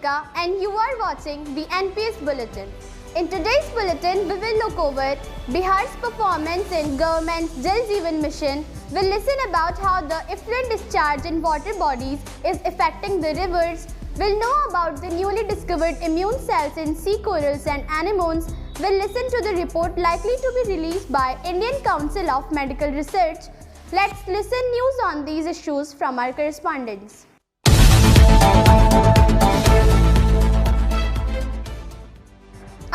Monica and you are watching the NPS Bulletin. In today's bulletin, we will look over Bihar's performance in government's Jal Jeevan Mission. We'll listen about how the effluent discharge in water bodies is affecting the rivers. We'll know about the newly discovered immune cells in sea corals and anemones. We'll listen to the report likely to be released by Indian Council of Medical Research. Let's listen news on these issues from our correspondents.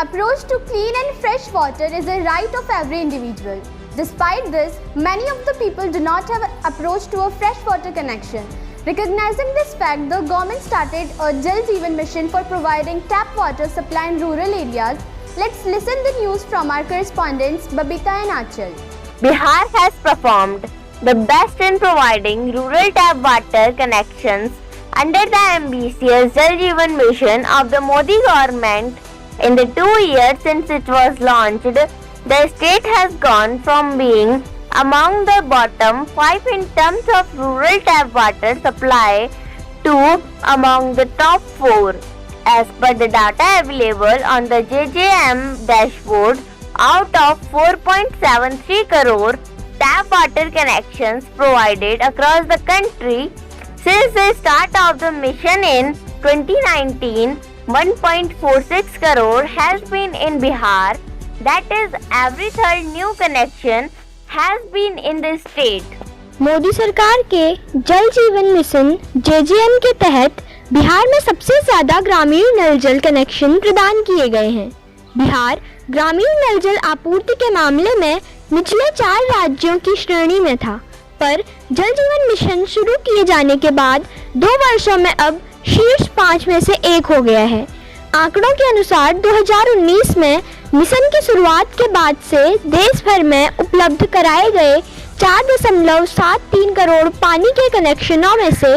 Approach to clean and fresh water is a right of every individual. Despite this, many of the people do not have approach to a fresh water connection. Recognizing this fact, the government started a Jal Jeevan Mission for providing tap water supply in rural areas. Let's listen the news from our correspondents Babita and Achal. Bihar has performed the best in providing rural tap water connections under the ambitious Jal Jeevan Mission of the Modi government. In the 2 years since it was launched, the state has gone from being among the bottom 5 in terms of rural tap water supply to among the top 4. As per the data available on the JJM dashboard, out of 4.73 crore tap water connections provided across the country since the start of the mission in 2019, 1.46 crore has been in Bihar. That is, every third new connection has been in the state. Modi सरकार के जल जीवन mission JJM के तहत बिहार में सबसे ज्यादा ग्रामीण नल जल कनेक्शन प्रदान किए गए हैं। बिहार ग्रामीण नल जल आपूर्ति के मामले में निचले 4 राज्यों की श्रेणी में था, पर जल जीवन मिशन शुरू किए जाने के बाद 2 वर्षों में अब शीर्ष 5 में से एक हो गया है। आंकड़ों के अनुसार 2019 में मिशन की शुरुआत के बाद से देश भर में उपलब्ध कराए गए 4.73 करोड़ पानी के कनेक्शनों में से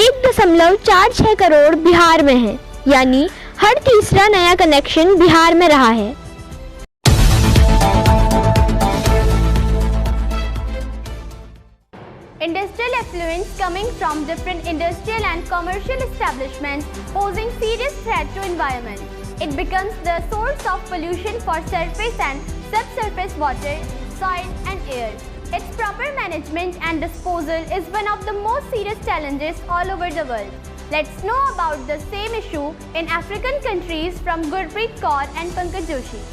1.46 करोड़ बिहार में है, यानी हर तीसरा नया कनेक्शन बिहार में रहा है। Industrial effluents coming from different industrial and commercial establishments posing serious threat to environment. It becomes the source of pollution for surface and subsurface water, soil and air. Its proper management and disposal is one of the most serious challenges all over the world. Let's know about the same issue in African countries from Gurpreet Kaur and Pankaj Joshi.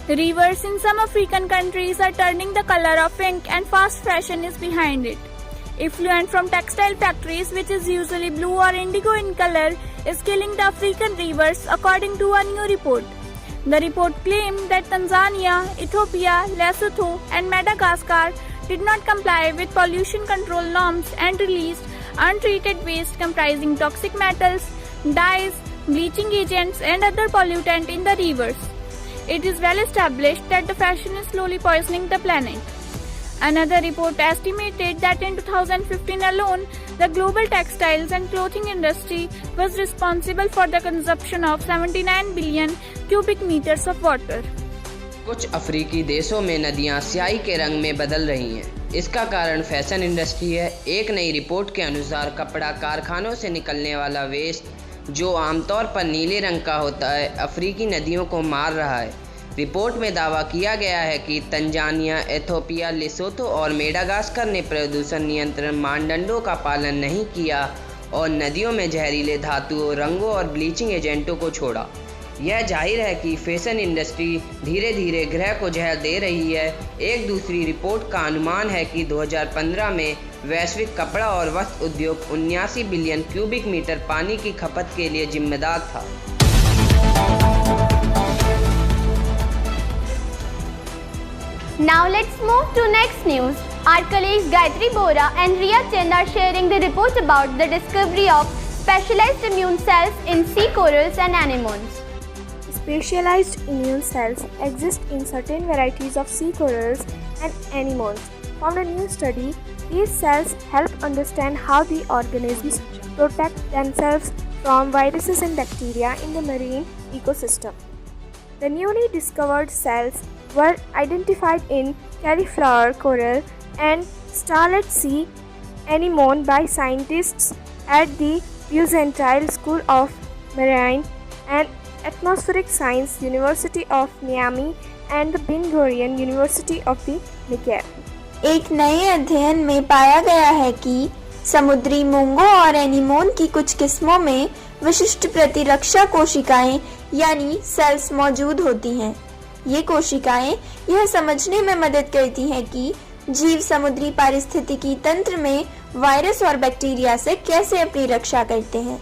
Rivers in some African countries are turning the color of pink and fast fashion is behind it. Effluent from textile factories, which is usually blue or indigo in color, is killing the African rivers according to a new report. The report claimed that Tanzania, Ethiopia, Lesotho and Madagascar did not comply with pollution control norms and released untreated waste comprising toxic metals, dyes, bleaching agents and other pollutants in the rivers. It is well established that the fashion is slowly poisoning the planet. Another report estimated that in 2015 alone, the global textiles and clothing industry was responsible for the consumption of 79 billion cubic meters of water. कुछ अफ्रीकी देशों में नदियां स्याही के रंग में बदल रही हैं। इसका कारण फैशन इंडस्ट्री है। एक नई रिपोर्ट के अनुसार कपड़ा कारखानों से निकलने वाला वेस्ट, जो आमतौर पर नीले रंग का होता है, अफ्रीकी नदियों को मार रहा है। रिपोर्ट में दावा किया गया है कि तंजानिया, एथियोपिया, लेसोथो और मेडागास्कर ने प्रदूषण नियंत्रण मानदंडों का पालन नहीं किया और नदियों में जहरीले धातुओं, रंगों और ब्लीचिंग एजेंटों को छोड़ा। यह जाहिर है कि फैशन इंडस्ट्री धीरे धीरे ग्रह को जहर दे रही है। एक दूसरी रिपोर्ट का अनुमान है कि 2015 में वैश्विक कपड़ा और वस्त्र उद्योग 79 बिलियन क्यूबिक मीटर पानी की खपत के लिए जिम्मेदार था। Now let's move to next news. Our colleagues Gayatri Bora and Riya Chand are sharing the report about the discovery of specialized immune cells in sea corals and anemones. Specialized immune cells exist in certain varieties of sea corals and anemones. From a new study, these cells help understand how the organisms protect themselves from viruses and bacteria in the marine ecosystem. The newly discovered cells were identified in cauliflower coral and starlet sea anemone by scientists at the Byzantine School of Marine and Atmospheric Science, University of Miami, and the Ben Gurion University of the Negev. एक नए अध्ययन में पाया गया है कि समुद्री मूंगों और एनीमोन की कुछ किस्मों में विशिष्ट प्रतिरक्षा कोशिकाएं यानी सेल्स मौजूद होती हैं। ये कोशिकाएं यह समझने में मदद करती हैं कि जीव समुद्री पारिस्थितिकी तंत्र में वायरस और बैक्टीरिया से कैसे अपनी रक्षा करते हैं।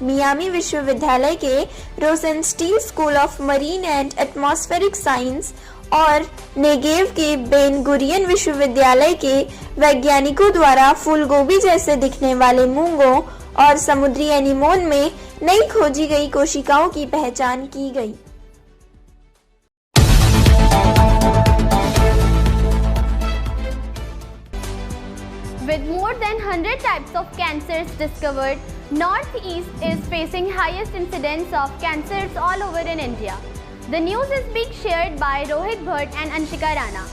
मियामी विश्वविद्यालय के Rosenstein school of marine and atmospheric science और नेगेव के बेन गुरियन विश्वविद्यालय के वैज्ञानिकों द्वारा फूलगोभी जैसे दिखने वाले मूंगों और समुद्री एनीमोन में नई खोजी गई कोशिकाओं की पहचान की गई। With more than 100 types of cancers discovered, Northeast is facing highest incidence of cancers all over in India. The news is being shared by Rohit Bhatt and Anshika Rana.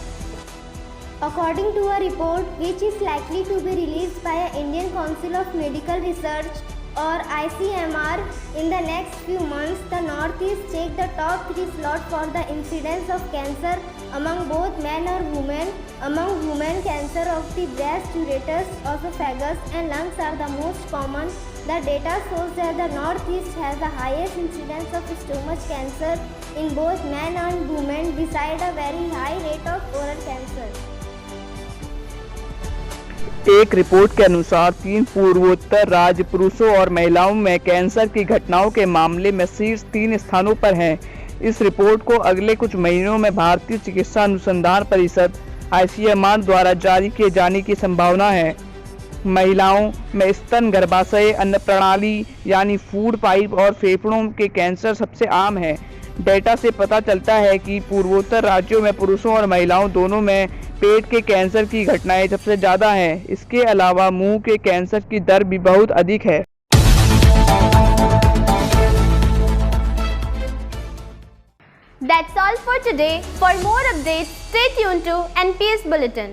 According to a report which is likely to be released by the Indian Council of Medical Research or ICMR in the next few months, the Northeast take the top 3 slot for the incidence of cancer among both men or women. Among women, cancer of the breast, ureter, esophagus and lungs are the most common. The data shows that the Northeast has the highest incidence of stomach cancer in both men and women, beside a very high rate of oral cancer. एक report के अनुसार 3 पूर्वोत्तर राज्य पुरुषों और महिलाओं में cancer की घटनाओं के मामले में शीर्ष 3 स्थानों पर हैं। इस रिपोर्ट को अगले कुछ महीनों में भारतीय चिकित्सा अनुसंधान परिषद ICMR द्वारा जारी किए जाने की संभावना है। महिलाओं में स्तन, गर्भाशय, अन्न प्रणाली यानी फूड पाइप और फेफड़ों के कैंसर सबसे आम है। डेटा से पता चलता है कि पूर्वोत्तर राज्यों में पुरुषों और महिलाओं दोनों में पेट के कैंसर की घटनाएं सबसे ज़्यादा हैं। इसके अलावा मुंह के कैंसर की दर भी बहुत अधिक है। That's all for today. For more updates, stay tuned to NPS Bulletin.